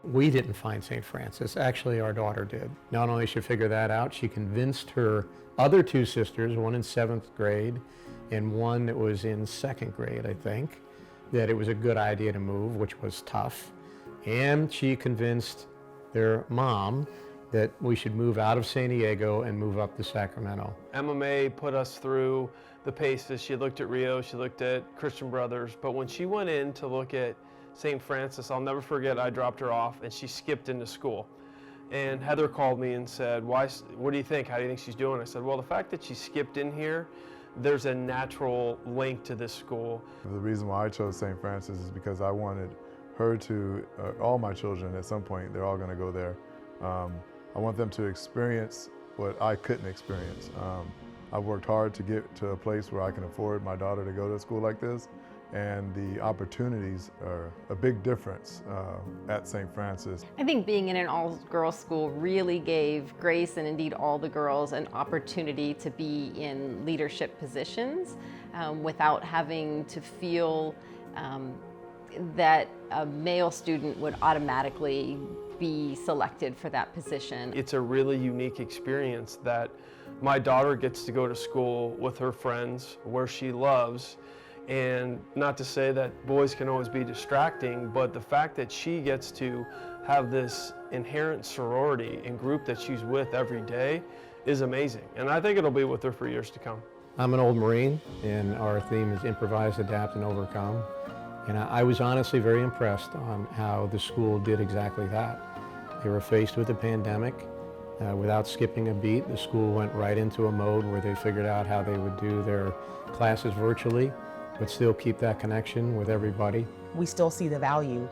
We didn't find St. Francis. Actually, our daughter did. Not only did she figure that out, she convinced her other two sisters, one in 7th grade and one that was in 2nd grade, I think, that it was a good idea to move, which was tough. And she convinced their mom that we should move out of San Diego and move up to Sacramento. MMA put us through the paces. She looked at Rio, she looked at Christian Brothers, but when she went in to look at St. Francis, I'll never forget, I dropped her off and she skipped into school. And Heather called me and said, what do you think? How do you think she's doing? I said, well, the fact that she skipped in here, there's a natural link to this school. The reason why I chose St. Francis is because I wanted her to, all my children at some point, they're all gonna go there. I want them to experience what I couldn't experience. I've worked hard to get to a place where I can afford my daughter to go to a school like this, and the opportunities are a big difference at St. Francis. I think being in an all-girls school really gave Grace, and indeed all the girls, an opportunity to be in leadership positions without having to feel that a male student would automatically be selected for that position. It's a really unique experience that my daughter gets to go to school with her friends where she loves. And not to say that boys can always be distracting, but the fact that she gets to have this inherent sorority and group that she's with every day is amazing. And I think it'll be with her for years to come. I'm an old Marine, and our theme is improvise, adapt, and overcome. And I was honestly very impressed on how the school did exactly that. They were faced with a pandemic. Without skipping a beat, the school went right into a mode where they figured out how they would do their classes virtually, but still keep that connection with everybody. We still see the value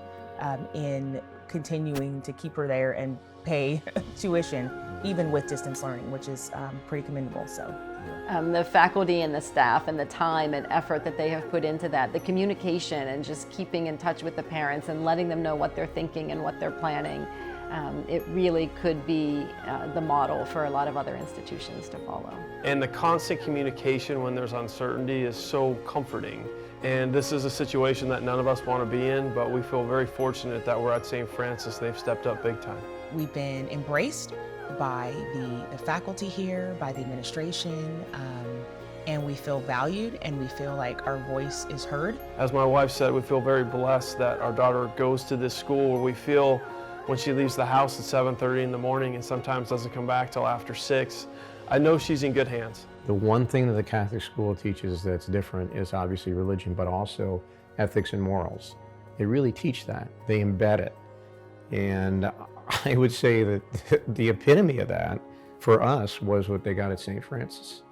in continuing to keep her there and pay tuition, even with distance learning, which is pretty commendable. So. The faculty and the staff and the time and effort that they have put into that, the communication and just keeping in touch with the parents and letting them know what they're thinking and what they're planning, it really could be the model for a lot of other institutions to follow. And the constant communication when there's uncertainty is so comforting. And this is a situation that none of us want to be in, but we feel very fortunate that we're at St. Francis. They've stepped up big time. We've been embraced by the faculty here, by the administration, and we feel valued and we feel like our voice is heard. As my wife said, we feel very blessed that our daughter goes to this school where we feel when she leaves the house at 7:30 in the morning and sometimes doesn't come back till after 6, I know she's in good hands. The one thing that the Catholic school teaches that's different is obviously religion, but also ethics and morals. They really teach that. They embed it. And I would say that the epitome of that for us was what they got at St. Francis.